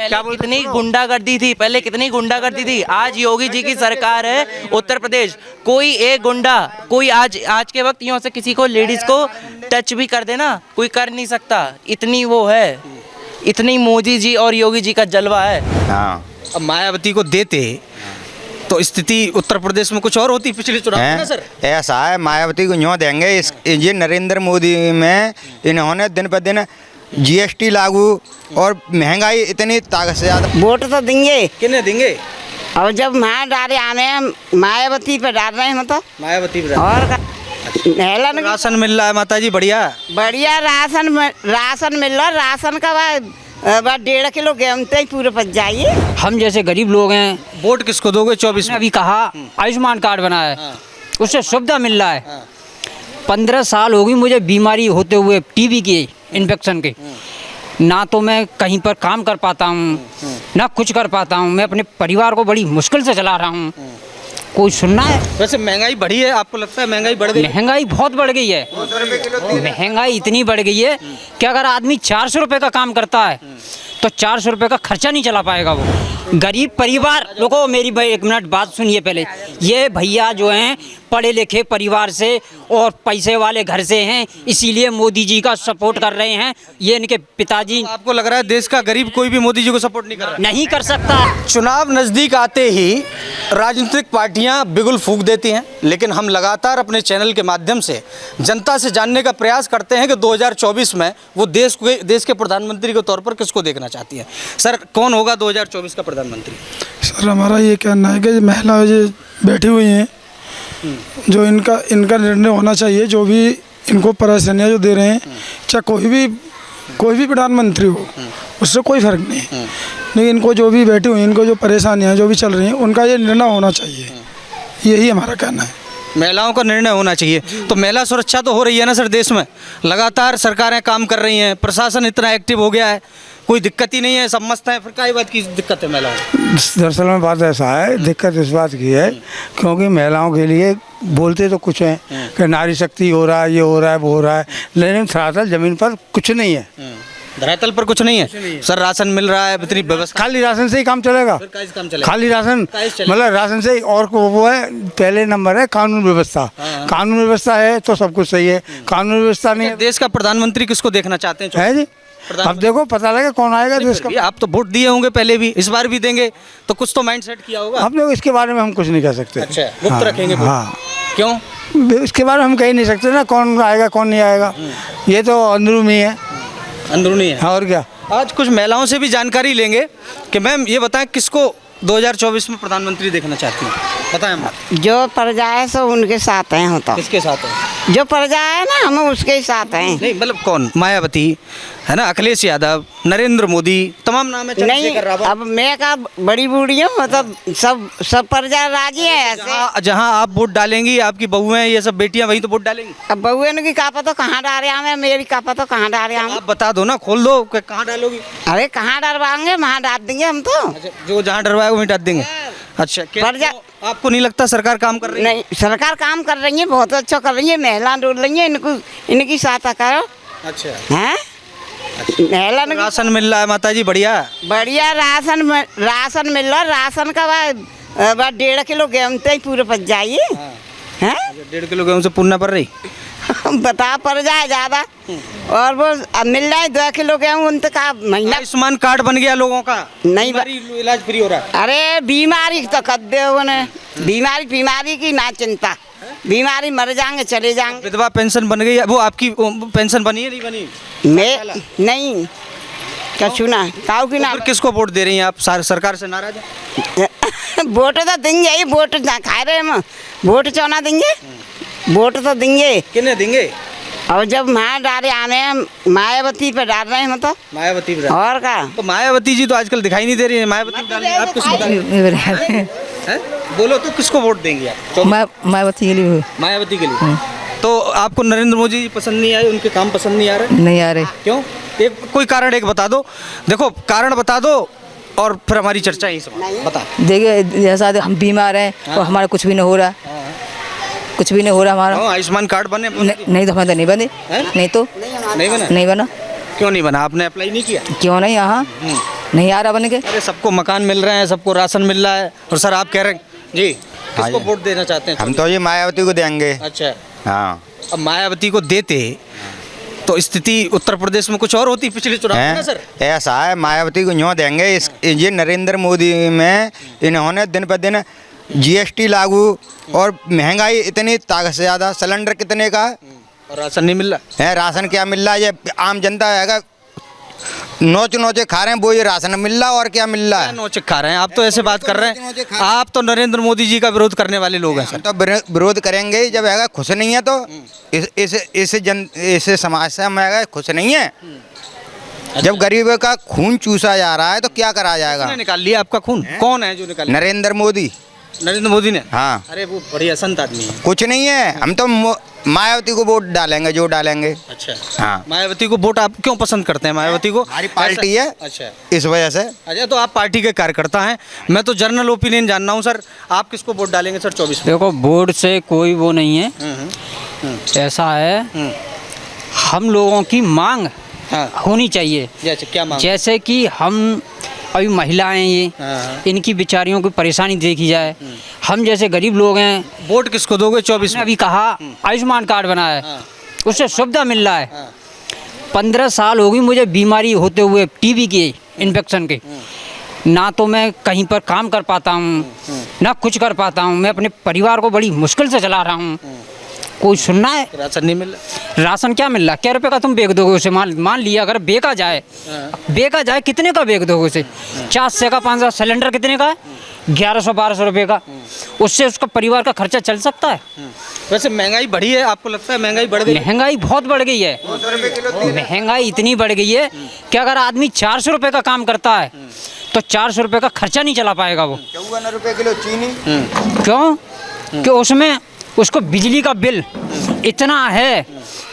कितनी गुंडागर्दी थी, पहले कितनी गुंडागर्दी थी। आज योगी जी की सरकार है उत्तर प्रदेश, कोई एक गुंडा, कोई आज के वक्त यूँ से किसी को लेडीज को टच भी कर देना कोई कर नहीं सकता, इतनी वो है, इतनी मोदी जी और योगी जी का जलवा है। हाँ, अब मायावती को देते तो स्थिति उत्तर प्रदेश में कुछ और होती पिछले चुनाव में ना सर। ऐसा है, मायावती को यूँ देंगे ये नरेंद्र मोदी में इन्होंने दिन पर दिन जीएसटी लागू और महंगाई इतनी ताकत से ज़्यादा। वोट तो देंगे, किन्हें देंगे? और जब वहाँ डाले आने हम मायावती पे डाल रहे हैं, तो मायावती पे। और राशन मिल रहा है माता जी, बढ़िया बढ़िया राशन मिल रहा। राशन का बाद 1.5 किलो गेहूं ही पूरे पच जाइए। हम जैसे गरीब लोग हैं, वोट किसको दोगे? 24 में अभी कहा आयुष्मान कार्ड बना है, उससे सुविधा मिल रहा है। 15 साल हो गई मुझे बीमारी होते हुए, टीबी की इन्फेक्शन के, ना तो मैं कहीं पर काम कर पाता हूँ ना कुछ कर पाता हूँ। मैं अपने परिवार को बड़ी मुश्किल से चला रहा हूँ, कोई सुनना है? वैसे महंगाई बढ़ी है, आपको लगता है महंगाई बढ़ गई? महंगाई बहुत बढ़ गई है, महंगाई इतनी बढ़ गई है कि अगर आदमी 400 रुपये का काम करता है तो 400 रुपये का खर्चा नहीं चला पाएगा वो। गरीब परिवार लोगों, मेरी भाई 1 मिनट बात सुनिए पहले। ये भैया जो हैं पढ़े लिखे परिवार से और पैसे वाले घर से हैं, इसीलिए मोदी जी का सपोर्ट कर रहे हैं। ये इनके पिताजी। आपको लग रहा है देश का गरीब कोई भी मोदी जी को सपोर्ट नहीं कर रहा? नहीं कर सकता। चुनाव नज़दीक आते ही राजनीतिक पार्टियां बिगुल फूंक देती हैं, लेकिन हम लगातार अपने चैनल के माध्यम से जनता से जानने का प्रयास करते हैं कि 2024 में वो देश के प्रधानमंत्री के तौर पर किसको देखना चाहती हैं। सर, कौन होगा 2024 का प्रधानमंत्री? सर, हमारा ये कहना है कि महिलाएं जो बैठी हुई हैं, जो इनका निर्णय होना चाहिए। जो भी इनको परेशानियाँ जो दे रहे हैं, चाहे कोई भी प्रधानमंत्री हो, उससे कोई फर्क नहीं है, लेकिन इनको जो भी बैठी हुई, इनको जो परेशानियाँ जो भी चल रही हैं, उनका ये निर्णय होना चाहिए। यही हमारा कहना है। महिलाओं का निर्णय होना चाहिए। तो महिला सुरक्षा तो हो रही है ना सर देश में? लगातार सरकारें काम कर रही हैं, प्रशासन इतना एक्टिव हो गया है, कोई दिक्कत ही नहीं है, सब मस्त है। फिर क्या बात की दिक्कत है महिलाओं? दरअसल में बात ऐसा है, दिक्कत इस बात की है क्योंकि महिलाओं के लिए बोलते तो कुछ हैं कि नारी शक्ति हो रहा है, ये हो रहा है, वो हो रहा है, लेकिन धरातल जमीन पर कुछ नहीं है। धरातल पर कुछ नहीं है सर। राशन मिल रहा है, इतनी व्यवस्था। खाली राशन से ही काम चलेगा? खाली राशन मतलब राशन से ही। और वो है, पहले नंबर है कानून व्यवस्था। कानून व्यवस्था है तो सब कुछ सही है, कानून व्यवस्था नहीं है। देश का प्रधानमंत्री किसको देखना चाहते हैं? है जी, अब देखो पता लगे कौन आएगा देश का। आप तो वोट दिए होंगे पहले भी, इस बार भी देंगे, तो कुछ तो माइंड सेट किया होगा। अब देखो इसके बारे में हम कुछ नहीं कह सकते। अच्छा, गुप्त रखेंगे? हाँ। क्यों? इसके बारे में हम कह ही नहीं सकते ना, कौन आएगा कौन नहीं आएगा, ये तो अंदरूनी है। अंदरूनी है, और क्या। आज कुछ महिलाओं से भी जानकारी लेंगे कि मैम ये बताएं किसको 2024 में प्रधानमंत्री देखना चाहती हैं? बताएं हम। जो प्रजा है सो उनके साथ हैं। होता किसके साथ है? जो प्रजा है ना, हम उसके साथ हैं। नहीं मतलब कौन? मायावती है ना, अखिलेश यादव, नरेंद्र मोदी, तमाम नाम है। नहीं, अब मैं का बड़ी बूढ़ी हूँ, मतलब सब प्रजा राजी है ऐसे। जहाँ आप वोट डालेंगी, आपकी बहुएं ये सब बेटियां वहीं तो वोट डालेंगी। अब बहुएं की कापा तो कहाँ डाले हमें, मेरी कापा तो कहाँ डाले हम। आप बता दो ना, खोल दो कि कहाँ डालोगी। अरे कहाँ डरवाएंगे, वहाँ डाल देंगे हम तो। जो जहाँ डरवाएगा वहीं डाल देंगे। अच्छा, प्रजा आपको नहीं लगता सरकार काम कर रही है? नहीं, सरकार काम कर रही है, बहुत अच्छा कर रही है। महिला डोल रही है, इनकी सहायता करो। अच्छा हैं? महिला राशन मिल रहा है माता जी, बढ़िया बढ़िया राशन मिल रहा। राशन का बाद 1.5 किलो गेहूं ही पूरे पच जाइए। हैं? 1.5 किलो गेहूं से पूर्णा पड़ रही बता पड़ जाए ज़्यादा, और वो अब मिल रहा है 2 किलो गेहूं उनका का महीना। आयुष्मान कार्ड बन गया लोगों का, नहीं इलाज फ्री हो रहा है। अरे बीमारी तो कर दे उन्हें, बीमारी की ना चिंता, बीमारी मर जाएंगे चले जाएंगे। विधवा पेंशन बन गई है, वो आपकी पेंशन बनी है नहीं बनी? मैं नहीं क्या सुना काऊ की ना। तो किसको वोट दे रही हैं आप? सरकार से नाराज है? वोट तो देंगे ही, वोट खा रहे हम, वोट चौना देंगे, वोट तो देंगे। किन्हें देंगे? और जब वहाँ डाले आने हम मायावती पे डाल रहे हैं, तो मायावती पे। और का तो मायावती जी तो आजकल दिखाई नहीं दे रही है। मायावती डाल रही हैं, आप किसको डाल रही हैं? बोलो तो किसको वोट देंगे आप? मायावती के लिए। मायावती के लिए। तो आपको नरेंद्र मोदी जी पसंद नहीं आए, उनके काम पसंद नहीं आ रहे? नहीं आ रहे। क्यों? एक कोई कारण एक बता दो। देखो कारण बता दो और फिर हमारी चर्चा यही सब बता। देखिए जैसा हम बीमार हैं और हमारा कुछ भी नहीं हो रहा, कुछ भी नहीं हो रहा हमारा। आयुष्मान कार्ड बने? नहीं तो हमारा नहीं बने। नहीं तो नहीं बना। नहीं बना। क्यों नहीं बना? आपने अप्लाई नहीं किया? क्यों नहीं? यहाँ नहीं आ रहा बन के। अरे सबको मकान मिल रहे हैं, सबको राशन मिल रहा है, और सर आप कह रहे हैं जी किसको जी। वोट देना चाहते हैं? हम तो ये मायावती को देंगे। अच्छा, हाँ अब मायावती को देते तो स्थिति उत्तर प्रदेश में कुछ और होती पिछले चुनाव में ना सर? हैं ऐसा है, मायावती को यूँ देंगे। इस ये नरेंद्र मोदी में इन्होंने दिन पर दिन जीएसटी लागू और महंगाई इतनी ताकत से ज़्यादा, सिलेंडर कितने का है, और राशन नहीं मिल रहा। है राशन क्या मिल रहा है? ये आम जनता है नोच नोचे खा रहे हैं, वो ये राशन मिल रहा है और क्या मिल रहा है? नोचे खा रहे हैं आप, तो ऐसे बात कर रहे हैं। आप तो नरेंद्र मोदी जी का विरोध करने वाले लोग हैं हम सर। तो विरोध करेंगे ही, जब है खुश नहीं है तो इस समाज से हम है खुश नहीं है। जब गरीबों का खून चूसा जा रहा है तो क्या करा जाएगा? किसने निकाल लिया आपका खून? कौन है जो निकाल लिया? नरेंद्र मोदी। नरेंद्र मोदी ने? हाँ। अरे वो बढ़िया संत आदमी है। कुछ नहीं है, हम तो मायावती को वोट डालेंगे जो डालेंगे। अच्छा, हाँ। मायावती को वोट आप क्यों पसंद करते हैं? मायावती को हमारी पार्टी है, अच्छा इस वजह से। अच्छा, तो आप पार्टी के कार्यकर्ता हैं। मैं तो जनरल ओपिनियन जानना हूँ सर, आप किसको वोट डालेंगे सर 24 में? देखो बोर्ड से कोई वो नहीं है, ऐसा है हम लोगों की मांग हाँ। होनी चाहिए। जैसे क्या मांग? जैसे कि हम अभी महिलाएं ये हाँ। इनकी बेचारियों की परेशानी देखी जाए। हम जैसे गरीब लोग हैं, वोट किसको दोगे 24 मैंने में? अभी कहा आयुष्मान कार्ड बनाया है, हाँ। उससे सुविधा मिल रहा है। हाँ। 15 साल हो गई मुझे बीमारी होते हुए, टीबी के इन्फेक्शन के। ना तो मैं कहीं पर काम कर पाता हूँ, ना कुछ कर पाता हूँ। मैं अपने परिवार को बड़ी मुश्किल से चला रहा हूँ। कोई सुनना है? राशन नहीं मिल रहा। राशन क्या मिल रहा? क्या रुपए का तुम बेच दोगे उसे? मान लिया अगर बेचा जाए कितने का बेच दोगे उसे? 400 का 500 सिलेंडर कितने का है? 1100-1200 रुपये का। उससे उसका परिवार का खर्चा चल सकता है? वैसे महंगाई बढ़ी है, आपको लगता है महंगाई बढ़ गई? महंगाई बहुत बढ़ गई है। महंगाई इतनी बढ़ गई है कि अगर आदमी 400 रुपये का काम करता है तो 400 रुपये का खर्चा नहीं चला पाएगा वो। 54 रुपये किलो चीनी। क्यों? कि उसमें उसको बिजली का बिल इतना है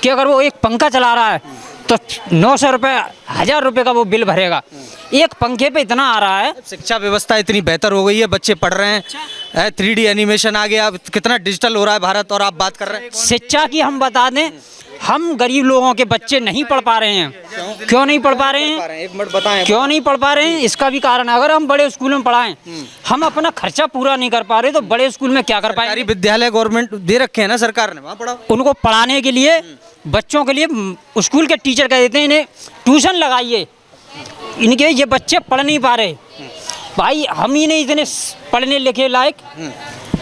कि अगर वो एक पंखा चला रहा है तो 900 रुपये 1000 रुपये का वो बिल भरेगा। एक पंखे पे इतना आ रहा है। शिक्षा व्यवस्था इतनी बेहतर हो गई है, बच्चे पढ़ रहे हैं, 3D एनिमेशन आ गया, कितना डिजिटल हो रहा है भारत, और आप बात कर रहे हैं शिक्षा की। हम बता दें, हम गरीब लोगों के बच्चे नहीं पढ़ पा रहे हैं। क्यों नहीं पढ़ पा रहे हैं? एक मिनट बताएं। क्यों नहीं पढ़ पा रहे हैं? इसका भी कारण है, अगर हम बड़े स्कूल में पढ़ाएं, हम अपना खर्चा पूरा नहीं कर पा रहे तो बड़े स्कूल में क्या कर सरकारी पाएंगे? विद्यालय गवर्नमेंट दे रखे हैं ना सरकार ने, वहाँ पढ़ाओ। उनको पढ़ाने के लिए, बच्चों के लिए स्कूल के टीचर कह देते हैं इन्हें ट्यूशन लगाइए, इनके ये बच्चे पढ़ नहीं पा रहे। भाई हम ही नहीं इतने पढ़ने लिखे लायक,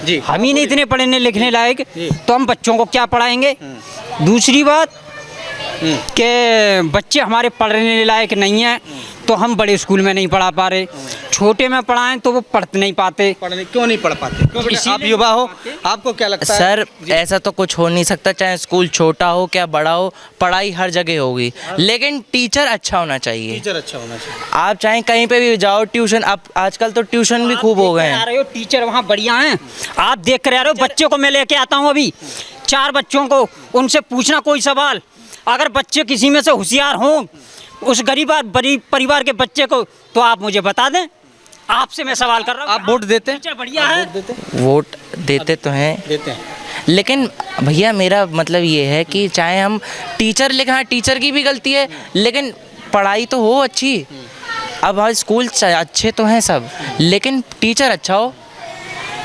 जी, हम ही नहीं इतने पढ़ने लिखने लायक, तो हम बच्चों को क्या पढ़ाएंगे? दूसरी बात कि बच्चे हमारे पढ़ने लायक नहीं हैं तो हम बड़े स्कूल में नहीं पढ़ा पा रहे। छोटे में पढ़ाएं तो वो पढ़ नहीं पाते। क्यों नहीं पढ़ पाते? क्यों बेटा? आप युवा हो, आपको क्या लगता है? सर ऐसा तो कुछ हो नहीं सकता, चाहे स्कूल छोटा हो क्या बड़ा हो, पढ़ाई हर जगह होगी, लेकिन टीचर अच्छा होना चाहिए। टीचर अच्छा होना चाहिए। आप चाहे कहीं पे भी जाओ ट्यूशन, आप आजकल तो ट्यूशन भी खूब हो गए आ हैं। रहे हो टीचर वहाँ बढ़िया हैं, आप देख कर आ रहे हो। बच्चों को मैं लेके आता हूँ अभी 4 बच्चों को, उनसे पूछना कोई सवाल, अगर बच्चे किसी में से होशियार हों उस गरीब परिवार के बच्चे को, तो आप मुझे बता दें। आपसे मैं सवाल कर रहा हूँ। आप वोट देते हैं? टीचर बढ़िया है। वोट देते तो हैं, देते हैं, लेकिन भैया मेरा मतलब ये है कि चाहे हम टीचर, लेकिन हाँ टीचर की भी गलती है, लेकिन पढ़ाई तो हो अच्छी। अब हाँ स्कूल अच्छे तो हैं सब, लेकिन टीचर अच्छा हो।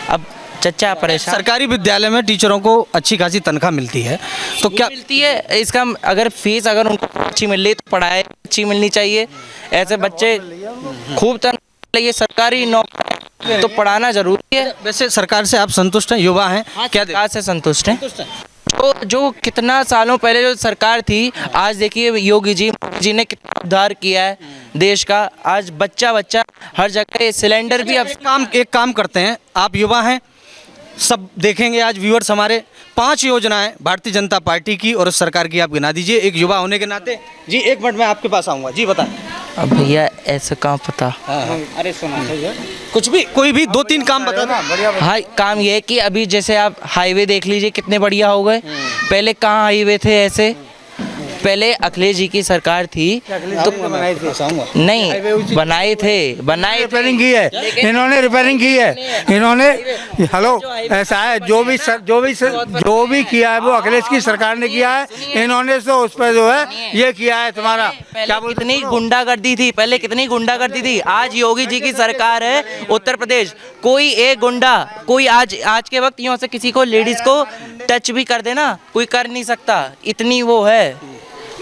अब चच्चा परेशान। सरकारी विद्यालय में टीचरों को अच्छी खासी तनख्वाह मिलती है, तो क्या मिलती है? इसका अगर फीस अगर उनको अच्छी मिल रही तो पढ़ाई अच्छी मिलनी चाहिए। ऐसे बच्चे खूब तनख्वाह लिए सरकारी नौकरी, तो पढ़ाना जरूरी है। वैसे सरकार से आप संतुष्ट हैं? युवा हैं, क्या सरकार से संतुष्ट हैं। तो जो कितना सालों पहले जो सरकार थी, आज देखिए योगी जी ने कितना उद्धार किया है देश का। आज बच्चा हर जगह सिलेंडर भी। अब एक काम करते हैं, आप युवा हैं, सब देखेंगे आज व्यूअर्स हमारे, 5 योजनाएं भारतीय जनता पार्टी की और सरकार की आप गिना दीजिए एक युवा होने के नाते। जी 1 मिनट में आपके पास आऊँगा, जी बताएं। अब भैया ऐसा कहाँ पता। अरे सुना कुछ भी, कोई भी 2-3 काम बता दो। हाँ, काम ये है कि अभी जैसे आप हाईवे देख लीजिए कितने बढ़िया हो गए। पहले कहाँ हाईवे थे ऐसे, पहले अखिलेश जी की सरकार थी तो नहीं बनाए थे रिपेयरिंग की है इन्होंने, रिपेयरिंग की है इन्होंने। हेलो, ऐसा है जो भी किया है वो अखिलेश की सरकार ने किया है। इन्होंने तो उस पर जो है ये किया है तुम्हारा क्या बोलते कितनी गुंडागर्दी थी, पहले कितनी गुंडागर्दी थी। आज योगी जी की सरकार है उत्तर प्रदेश, कोई एक गुंडा, कोई आज के वक्त यूँ से किसी को लेडीज को टच भी कर देना कोई कर नहीं सकता। इतनी वो है,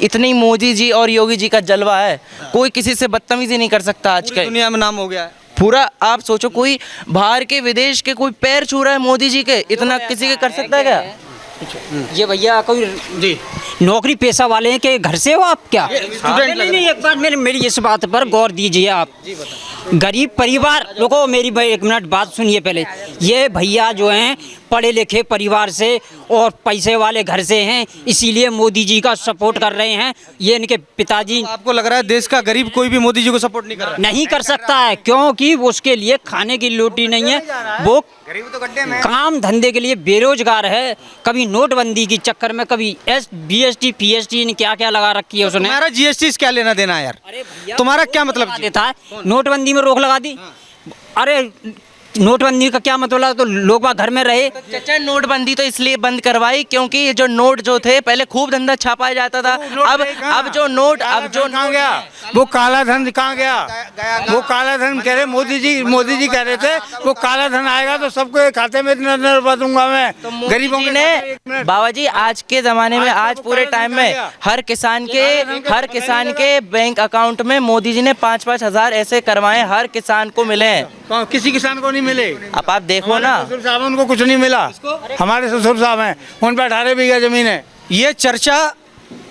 इतनी मोदी जी और योगी जी का जलवा है, कोई किसी से बदतमीजी नहीं कर सकता। आज के दुनिया में नाम हो गया है पूरा, आप सोचो कोई बाहर के विदेश के कोई पैर छू रहा है मोदी जी के, इतना किसी के कर सकता है क्या? ये भैया कोई जी नौकरी पेशा वाले हैं कि घर से हो आप क्या? स्टूडेंट लग नहीं, एक बार मेरी इस बात पर गौर दीजिए आप। गरीब परिवार लोगों, मेरी भाई एक मिनट बात सुनिए पहले। ये भैया जो हैं पढ़े लिखे परिवार से और पैसे वाले घर से हैं, इसीलिए मोदी जी का सपोर्ट कर रहे हैं। ये इनके पिताजी आपको लग रहा है देश का गरीब कोई भी मोदी जी को सपोर्ट नहीं कर रहा है? नहीं कर सकता है, क्योंकि उसके लिए खाने की रोटी नहीं है, वो काम धंधे के लिए बेरोजगार है। कभी नोटबंदी की चक्कर में, कभी BST PST ने क्या क्या लगा रखी है उसने। तुम्हारा GST क्या लेना देना है यार? तुम्हारा क्या मतलब जी? देता है, नोटबंदी में रोक लगा दी। अरे नोटबंदी का क्या मतलब, तो लोग वहाँ घर में रहे। चाचा नोटबंदी तो इसलिए बंद करवाई क्योंकि ये जो नोट जो थे पहले खूब धंधा छापाया जाता था। अब जो नोट कहाँ गया वो काला धन, कहाँ गया वो काला धन? कह रहे मोदी जी कह रहे थे वो काला धन आएगा तो सबको खाते में इतना रुपया दूंगा मैं गरीबों ने। बाबा जी आज के जमाने में, आज पूरे टाइम में हर किसान के बैंक अकाउंट में मोदी जी ने 5-5 हज़ार ऐसे करवाए, हर किसान को मिले हैं। किसी किसान को नहीं मिले। अब आप देखो ना, ससुर साहब उनको कुछ नहीं मिला। हमारे ससुर साहब हैं, उन पर 18 बीघा जमीन है। ये चर्चा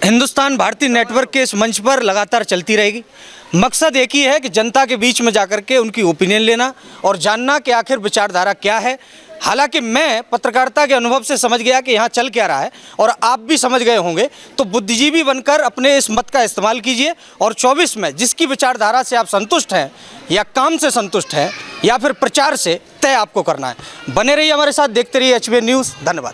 हिंदुस्तान भारती नेटवर्क के इस मंच पर लगातार चलती रहेगी। मकसद एक ही है कि जनता के बीच में जाकर के उनकी ओपिनियन लेना और जानना कि आखिर विचारधारा क्या है। हालांकि मैं पत्रकारिता के अनुभव से समझ गया कि यहाँ चल क्या रहा है और आप भी समझ गए होंगे, तो बुद्धिजीवी बनकर अपने इस मत का इस्तेमाल कीजिए और 24 में जिसकी विचारधारा से आप संतुष्ट हैं या काम से संतुष्ट हैं या फिर प्रचार से, तय आपको करना है। बने रहिए हमारे साथ, देखते रहिए HBN न्यूज़। धन्यवाद।